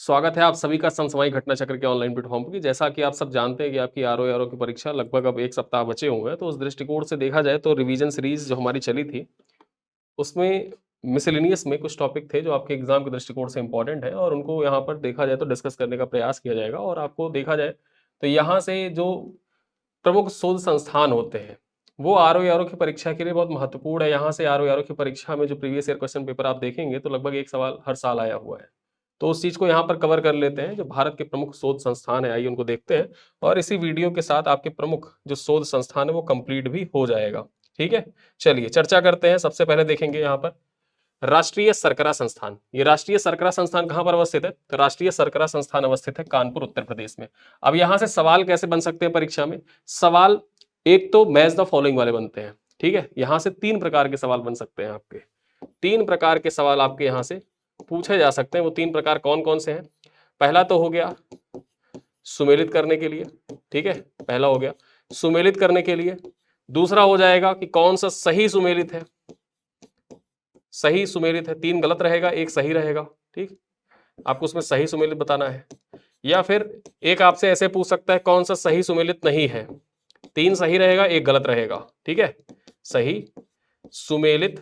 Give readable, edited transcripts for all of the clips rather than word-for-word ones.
स्वागत है आप सभी का समसामयिक घटना चक्र के ऑनलाइन प्लेटफॉर्म पर। जैसा कि आप सब जानते हैं कि आपकी आरओ की परीक्षा लगभग अब एक सप्ताह बचे हुए हैं, तो उस दृष्टिकोण से देखा जाए तो रिवीजन सीरीज जो हमारी चली थी उसमें मिसलेनियस में कुछ टॉपिक थे जो आपके एग्जाम के दृष्टिकोण से इंपॉर्टेंट है और उनको यहाँ पर देखा जाए तो डिस्कस करने का प्रयास किया जाएगा। और आपको देखा जाए तो यहाँ से जो प्रमुख शोध संस्थान होते हैं वो आरओ की परीक्षा के लिए बहुत महत्वपूर्ण है। यहाँ से आरओ की परीक्षा में जो प्रीवियस ईयर क्वेश्चन पेपर आप देखेंगे तो लगभग एक सवाल हर साल आया हुआ है। तो उस चीज को यहाँ पर कवर कर लेते हैं। जो भारत के प्रमुख शोध संस्थान है आइए उनको देखते हैं और इसी वीडियो के साथ आपके प्रमुख जो शोध संस्थान है वो कंप्लीट भी हो जाएगा। ठीक है, चलिए चर्चा करते हैं। सबसे पहले देखेंगे यहाँ पर राष्ट्रीय सर्करा संस्थान। ये राष्ट्रीय सर्करा संस्थान कहाँ पर अवस्थित है? तो राष्ट्रीय सर्करा संस्थान अवस्थित है कानपुर उत्तर प्रदेश में। अब यहाँ से सवाल कैसे बन सकते हैं परीक्षा में? सवाल एक तो मैच द फॉलोइंग वाले बनते हैं। ठीक है, यहाँ से 3 प्रकार के सवाल बन सकते हैं आपके। 3 प्रकार के सवाल आपके यहाँ से पूछे जा सकते हैं। वो 3 प्रकार कौन कौन से हैं? पहला तो हो गया सुमेलित करने के लिए। ठीक है, पहला हो गया सुमेलित करने के लिए। दूसरा हो जाएगा कि कौन सा सही सुमेलित है। सही सुमेलित है, 3 गलत रहेगा, 1 सही रहेगा। ठीक, आपको उसमें सही सुमेलित बताना है। या फिर एक आपसे ऐसे पूछ सकता है कौन सा सही सुमेलित नहीं है। 3 सही रहेगा, 1 गलत रहेगा। ठीक है, सही सुमेलित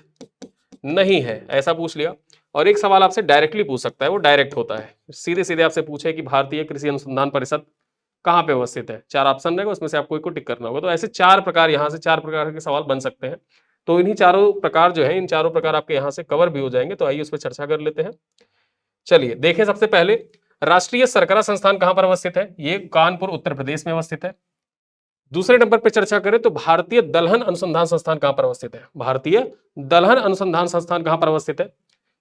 नहीं है ऐसा पूछ लिया। और एक सवाल आपसे डायरेक्टली पूछ सकता है, वो डायरेक्ट होता है, सीधे सीधे आपसे पूछे कि भारतीय कृषि अनुसंधान परिषद कहाँ पे अवस्थित है। 4 ऑप्शन रहेगा, उसमें से आपको एक को टिक करना होगा। तो ऐसे 4 प्रकार यहाँ से 4 प्रकार के सवाल बन सकते हैं। तो इन्हीं चारों प्रकार जो है, इन चारों प्रकार आपके यहाँ से कवर भी हो जाएंगे। तो आइए उस पर चर्चा कर लेते हैं। चलिए देखें, सबसे पहले राष्ट्रीय सर्करा संस्थान कहाँ पर अवस्थित है? ये कानपुर उत्तर प्रदेश में अवस्थित है। दूसरे नंबर पर चर्चा करें तो भारतीय दलहन अनुसंधान संस्थान कहां पर अवस्थित है? भारतीय दलहन अनुसंधान संस्थान कहां पर अवस्थित है?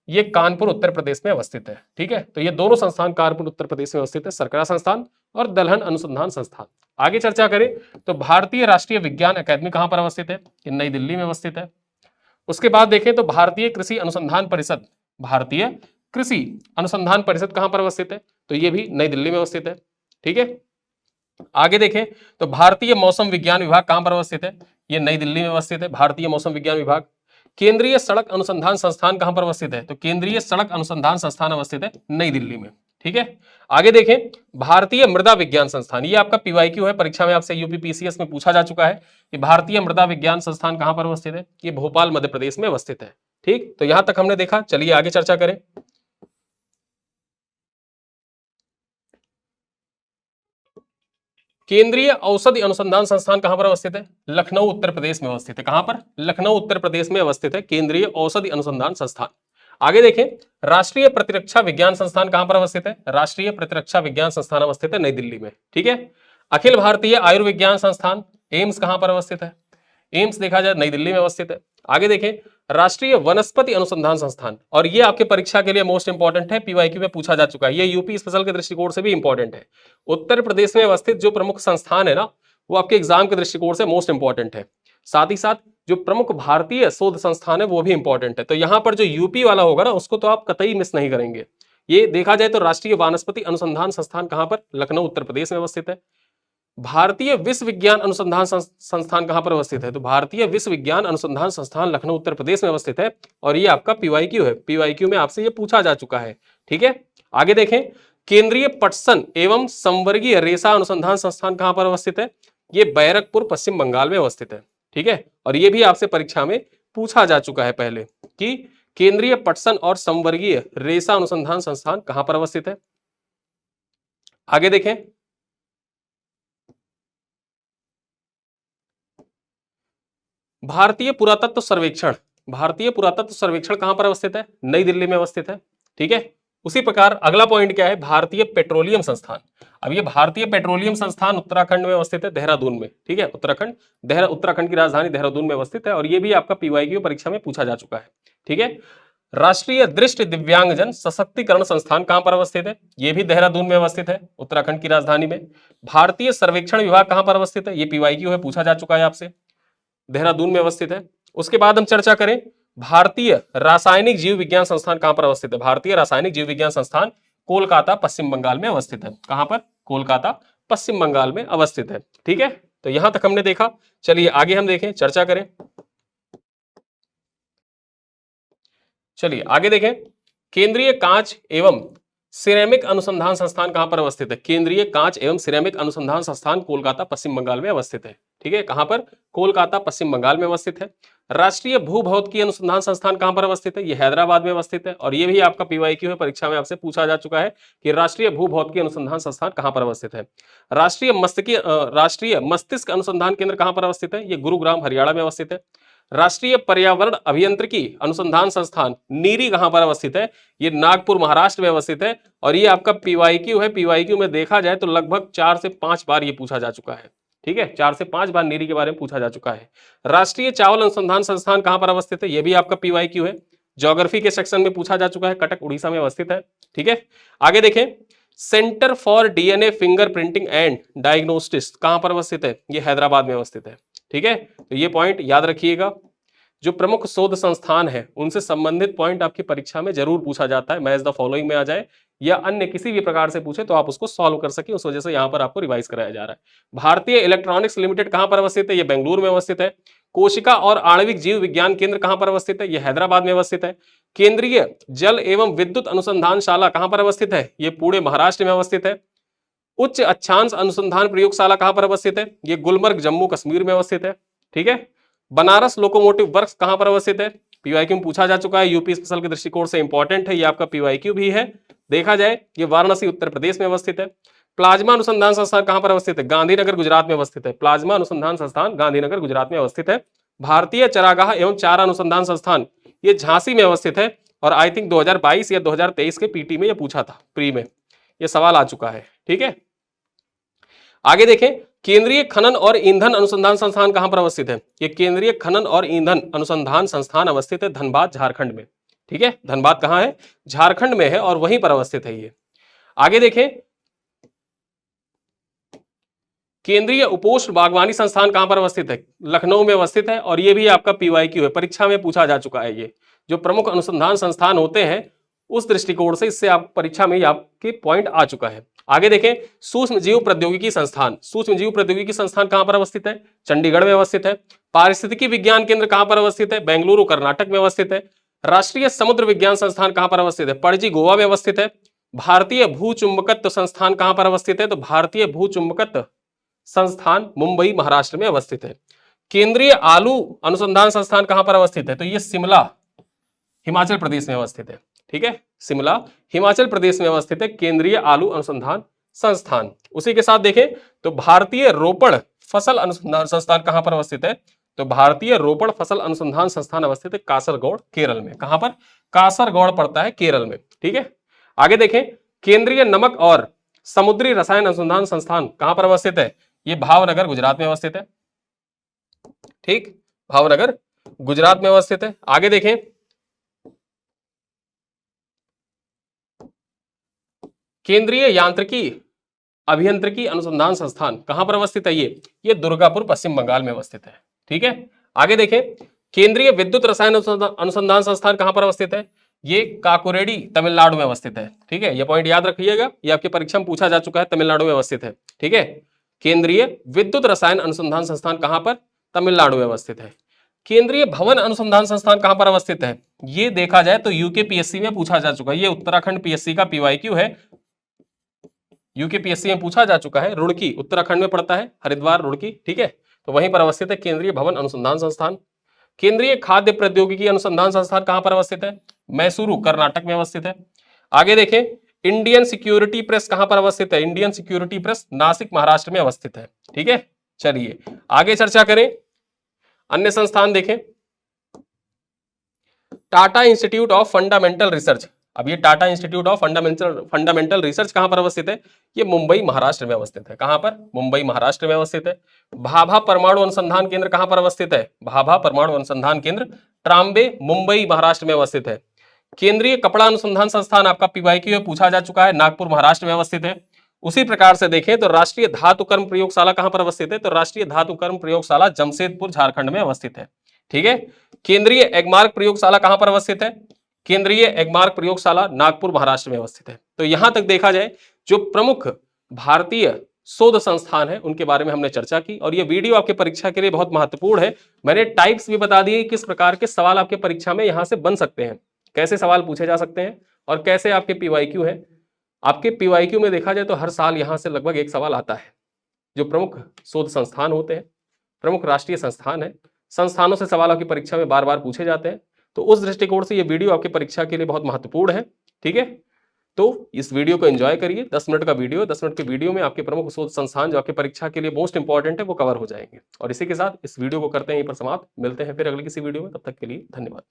ये कानपुर उत्तर प्रदेश में अवस्थित है। ठीक है, तो ये दोनों संस्थान कानपुर उत्तर प्रदेश में अवस्थित है, सर्करा संस्थान और दलहन अनुसंधान संस्थान। आगे चर्चा करें तो भारतीय राष्ट्रीय विज्ञान अकादमी कहां पर अवस्थित है? ये नई दिल्ली में अवस्थित है। उसके बाद देखें तो भारतीय कृषि अनुसंधान परिषद, भारतीय कृषि अनुसंधान परिषद कहां पर अवस्थित है? तो ये भी नई दिल्ली में अवस्थित है। ठीक है, आगे देखें तो भारतीय मौसम विज्ञान विभाग कहां पर अवस्थित है? ये नई दिल्ली में अवस्थित है, भारतीय मौसम विज्ञान विभाग। केंद्रीय सड़क अनुसंधान संस्थान कहां पर अवस्थित है? तो केंद्रीय सड़क अनुसंधान संस्थान अवस्थित है नई दिल्ली में। ठीक है, आगे देखें भारतीय मृदा विज्ञान संस्थान। ये आपका पीवाईक्यू है, परीक्षा में आपसे यूपीपीसीएस में पूछा जा चुका है कि भारतीय मृदा विज्ञान संस्थान कहां पर अवस्थित है? ये भोपाल मध्य प्रदेश में अवस्थित है। ठीक, तो यहां तक हमने देखा। चलिए आगे चर्चा करें। केंद्रीय औषधि अनुसंधान संस्थान कहां पर अवस्थित है? लखनऊ उत्तर प्रदेश में अवस्थित है। कहां पर? लखनऊ उत्तर प्रदेश में अवस्थित है केंद्रीय औषधि अनुसंधान संस्थान। आगे देखें राष्ट्रीय प्रतिरक्षा विज्ञान संस्थान कहां पर अवस्थित है? राष्ट्रीय प्रतिरक्षा विज्ञान संस्थान अवस्थित है नई दिल्ली में। ठीक है, अखिल भारतीय आयुर्विज्ञान संस्थान एम्स कहां पर अवस्थित है? एम्स देखा जाए नई दिल्ली में अवस्थित है। आगे देखें राष्ट्रीय वनस्पति अनुसंधान संस्थान, और ये आपके परीक्षा के लिए मोस्ट इंपॉर्टेंट है, पीवाईक्यू में पूछा जा चुका है। ये यूपी स्पेशल के दृष्टिकोण से भी इंपॉर्टेंट है। उत्तर प्रदेश में अवस्थित जो प्रमुख संस्थान है ना, वो आपके एग्जाम के दृष्टिकोण से मोस्ट इंपॉर्टेंट है। साथ ही साथ जो प्रमुख भारतीय शोध संस्थान है वो भी इंपॉर्टेंट है। तो यहां पर जो यूपी वाला होगा ना, उसको तो आप कतई मिस नहीं करेंगे। ये देखा जाए तो राष्ट्रीय वनस्पति अनुसंधान संस्थान कहां पर? लखनऊ उत्तर प्रदेश में अवस्थित है। भारतीय विश्व विज्ञान अनुसंधान संस्थान कहां पर अवस्थित है? तो भारतीय विश्व विज्ञान अनुसंधान संस्थान लखनऊ उत्तर प्रदेश में अवस्थित है। और ये आपका पीवाईक्यू है, पीवाईक्यू में आपसे ये पूछा जा चुका है। ठीक है, आगे देखें केंद्रीय पटसन एवं संवर्गीय रेशा अनुसंधान संस्थान कहां पर अवस्थित है? ये बैरकपुर पश्चिम बंगाल में अवस्थित है। ठीक है, और ये भी आपसे परीक्षा में पूछा जा चुका है पहले कि केंद्रीय पटसन और संवर्गीय रेशा अनुसंधान संस्थान कहां पर अवस्थित है। आगे देखें भारतीय पुरातत्व सर्वेक्षण, भारतीय पुरातत्व सर्वेक्षण कहां पर अवस्थित है? नई दिल्ली में अवस्थित है। ठीक है, उसी प्रकार अगला पॉइंट क्या है? भारतीय पेट्रोलियम संस्थान। अब ये भारतीय पेट्रोलियम संस्थान उत्तराखंड में अवस्थित है, देहरादून में। ठीक है, उत्तराखंड की राजधानी देहरादून में अवस्थित है। और ये भी आपका पीवाईक्यू परीक्षा में पूछा जा चुका है। ठीक है, राष्ट्रीय दृष्टि दिव्यांगजन सशक्तिकरण संस्थान कहां पर अवस्थित है? ये भी देहरादून में अवस्थित है, उत्तराखंड की राजधानी में। भारतीय सर्वेक्षण विभाग कहां पर अवस्थित है? ये पीवाईक्यू है, पूछा जा चुका है आपसे, देहरादून में अवस्थित है। उसके बाद हम चर्चा करें भारतीय रासायनिक जीव विज्ञान संस्थान कहां पर अवस्थित है? भारतीय रासायनिक जीव विज्ञान संस्थान कोलकाता पश्चिम बंगाल में अवस्थित है। कहां पर? कोलकाता पश्चिम बंगाल में अवस्थित है। ठीक है, तो यहां तक हमने देखा। चलिए आगे हम देखें, चर्चा करें। चलिए आगे देखें केंद्रीय कांच एवं सिरेमिक अनुसंधान संस्थान कहां पर अवस्थित है? केंद्रीय कांच एवं सिरेमिक अनुसंधान संस्थान कोलकाता पश्चिम बंगाल में अवस्थित है। ठीक है, कहां पर? कोलकाता पश्चिम बंगाल में अवस्थित है। राष्ट्रीय भूभौतिकी अनुसंधान संस्थान कहां पर अवस्थित है? ये हैदराबाद में अवस्थित है। और ये भी आपका पीवाईक्यू है, परीक्षा में आपसे पूछा जा चुका है कि राष्ट्रीय भूभौतिकी अनुसंधान संस्थान कहां पर अवस्थित है। राष्ट्रीय मस्तिष्क अनुसंधान केंद्र कहां पर अवस्थित है? ये गुरुग्राम हरियाणा में अवस्थित है। राष्ट्रीय पर्यावरण अभियंत्रिकी अनुसंधान संस्थान नीरी कहां पर अवस्थित है? ये नागपुर महाराष्ट्र में अवस्थित है। और ये आपका पीवाईक्यू है, पीवाईक्यू में देखा जाए तो लगभग 4 से 5 बार ये पूछा जा चुका है। ठीक है, 4 से 5 बार नीरी के बारे में पूछा जा चुका है। राष्ट्रीय चावल अनुसंधान संस्थान कहां पर अवस्थित है? ये भी आपका पीवाईक्यू है, ज्योग्राफी के सेक्शन में पूछा जा चुका है, कटक उड़ीसा में अवस्थित है। ठीक है, आगे देखें, centre for DNA finger printing and diagnostics कहां पर अवस्थित है? ये हैदराबाद में अवस्थित है। ठीक है, तो ये पॉइंट याद रखिएगा। जो प्रमुख शोध संस्थान है उनसे संबंधित पॉइंट आपकी परीक्षा में जरूर पूछा जाता है, मैच द फॉलोइंग में आ जाए या अन्य किसी भी प्रकार से पूछे तो आप उसको सॉल्व कर सके, उस वजह से यहां पर आपको रिवाइज कराया जा रहा है। भारतीय इलेक्ट्रॉनिक्स लिमिटेड कहां पर अवस्थित है? ये बेंगलुरु में अवस्थित है। कोशिका और आणविक जीव विज्ञान केंद्र कहां पर अवस्थित है? ये हैदराबाद में अवस्थित है। केंद्रीय जल एवं विद्युत अनुसंधानशाला कहां पर अवस्थित है? ये पुणे महाराष्ट्र में अवस्थित है। उच्च अक्षांश अनुसंधान प्रयोगशाला कहां पर अवस्थित है? ये गुलमर्ग जम्मू कश्मीर में अवस्थित है। ठीक है, बनारस लोकोमोटिव वर्क्स कहां पर अवस्थित है? पीवाईक्यू में पूछा जा चुका है, यूपी स्पेशल के दृष्टिकोण से इंपॉर्टेंट है, ये आपका पीवाईक्यू भी है। देखा जाए ये वाराणसी उत्तर प्रदेश में अवस्थित है। प्लाज्मा अनुसंधान संस्थान कहां पर अवस्थित है? गांधीनगर गुजरात में अवस्थित है। प्लाज्मा अनुसंधान संस्थान गांधीनगर गुजरात में अवस्थित है। भारतीय चरागाह एवं चारा अनुसंधान संस्थान ये झांसी में अवस्थित है। और आई थिंक 2022 या 2023 के पीटी में ये पूछा था, प्री में ये सवाल आ चुका है। ठीक है, आगे देखें, केंद्रीय खनन और ईंधन अनुसंधान संस्थान कहां पर अवस्थित है? ये केंद्रीय खनन और ईंधन अनुसंधान संस्थान अवस्थित है धनबाद झारखंड में। ठीक है, धनबाद कहां है? झारखंड में है और वहीं पर अवस्थित है ये। आगे देखें, केंद्रीय उपोष्ण बागवानी संस्थान कहां पर अवस्थित है? लखनऊ में अवस्थित है। और ये भी आपका पीवाईक्यू है, परीक्षा में पूछा जा चुका है। ये जो प्रमुख अनुसंधान संस्थान होते हैं उस दृष्टिकोण से इससे आप परीक्षा में आपके पॉइंट आ चुका है। आगे देखें, सूक्ष्म जीव प्रौद्योगिकी संस्थान, सूक्ष्म जीव प्रौद्योगिकी संस्थान कहां पर अवस्थित है? चंडीगढ़ में अवस्थित है। पारिस्थितिकी विज्ञान केंद्र कहां पर अवस्थित है? बेंगलुरु कर्नाटक में अवस्थित है। राष्ट्रीय समुद्र विज्ञान संस्थान कहां पर अवस्थित है? पणजी गोवा में अवस्थित है। भारतीय भूचुंबकत्व संस्थान कहां पर अवस्थित है? तो भारतीय भूचुंबकत्व संस्थान मुंबई महाराष्ट्र में अवस्थित है। केंद्रीय आलू अनुसंधान संस्थान कहां पर अवस्थित है? तो ये शिमला हिमाचल प्रदेश में अवस्थित है। ठीक है, शिमला हिमाचल प्रदेश में अवस्थित है केंद्रीय आलू अनुसंधान संस्थान। उसी के साथ देखें तो भारतीय रोपण फसल अनुसंधान संस्थान कहां पर अवस्थित है? तो भारतीय रोपण फसल अनुसंधान संस्थान अवस्थित है कासरगोड केरल में। कहां पर? कासरगोड पड़ता है केरल में। ठीक है, आगे देखें, केंद्रीय नमक और समुद्री रसायन अनुसंधान संस्थान कहां पर अवस्थित है? ये भावनगर गुजरात में अवस्थित है। ठीक, भावनगर गुजरात में अवस्थित है। आगे देखें, केंद्रीय यांत्रिकी अभियंत्रिकी अनुसंधान संस्थान कहां पर अवस्थित है? ये दुर्गापुर पश्चिम बंगाल में अवस्थित है। ठीक है, आगे देखें, केंद्रीय विद्युत रसायन अनुसंधान संस्थान कहां पर अवस्थित है? ये काकोरेडी तमिलनाडु में अवस्थित है। ठीक है, ये पॉइंट याद रखिएगा, ये आपके परीक्षा में पूछा जा चुका है, तमिलनाडु में अवस्थित है। ठीक है, केंद्रीय विद्युत रसायन अनुसंधान संस्थान कहां पर? तमिलनाडु में अवस्थित है। केंद्रीय भवन अनुसंधान संस्थान कहां पर अवस्थित है? ये देखा जाए तो यूके पीएससी में पूछा जा चुका है, ये उत्तराखंड पीएससी का पीवाईक्यू है, यूके पीएससी में पूछा जा चुका है। रुड़की उत्तराखंड में पड़ता है, हरिद्वार रुड़की। ठीक है, तो वहीं पर अवस्थित है केंद्रीय भवन अनुसंधान संस्थान। केंद्रीय खाद्य प्रौद्योगिकी अनुसंधान संस्थान कहां पर अवस्थित है? मैसूरू कर्नाटक में अवस्थित है। आगे देखें, इंडियन सिक्योरिटी प्रेस कहां पर अवस्थित है? Indian security press Nashik Maharashtra में अवस्थित है। ठीक है, चलिए आगे चर्चा करें, अन्य संस्थान देखें। Tata institute of fundamental research, अब ये Tata institute of fundamental research कहां पर अवस्थित है? ये मुंबई महाराष्ट्र में अवस्थित है। कहां पर? मुंबई महाराष्ट्र में अवस्थित है। भाभा परमाणु अनुसंधान केंद्र कहां पर अवस्थित है? भाभा परमाणु अनुसंधान केंद्र ट्राम्बे मुंबई महाराष्ट्र में अवस्थित है। केंद्रीय कपड़ा अनुसंधान संस्थान आपका पीवाईक्यू में पूछा जा चुका है, नागपुर महाराष्ट्र में अवस्थित है। उसी प्रकार से देखें तो राष्ट्रीय धातुकर्म प्रयोगशाला कहां पर अवस्थित है? तो राष्ट्रीय धातुकर्म प्रयोगशाला जमशेदपुर झारखंड में अवस्थित है। ठीक है, केंद्रीय एग्मार्क प्रयोगशाला कहां पर अवस्थित है? केंद्रीय एग्मार्क प्रयोगशाला नागपुर महाराष्ट्र में अवस्थित है। तो यहां तक देखा जाए जो प्रमुख भारतीय शोध संस्थान है उनके बारे में हमने चर्चा की, और ये वीडियो आपके परीक्षा के लिए बहुत महत्वपूर्ण है। मैंने टाइप्स भी बता दिए किस प्रकार के सवाल आपके परीक्षा में यहां से बन सकते हैं, कैसे सवाल पूछे जा सकते हैं और कैसे आपके पीवाईक्यू है। आपके पीवाईक्यू में देखा जाए तो हर साल यहाँ से लगभग एक सवाल आता है। जो प्रमुख शोध संस्थान होते हैं, प्रमुख राष्ट्रीय संस्थान है, संस्थानों से सवाल आपकी परीक्षा में बार-बार पूछे जाते हैं। तो उस दृष्टिकोण से ये वीडियो आपकी परीक्षा के लिए बहुत महत्वपूर्ण है, ठीक है? तो इस वीडियो को एन्जॉय करिए, 10 मिनट का वीडियो है, 10 मिनट के वीडियो में आपके प्रमुख शोध संस्थान जो आपकी परीक्षा के लिए मोस्ट इंपॉर्टेंट है वो कवर हो जाएंगे। और इसी के साथ इस वीडियो को करते हैं यहीं पर समाप्त। मिलते हैं फिर अगली किसी वीडियो में, तब तक के लिए धन्यवाद।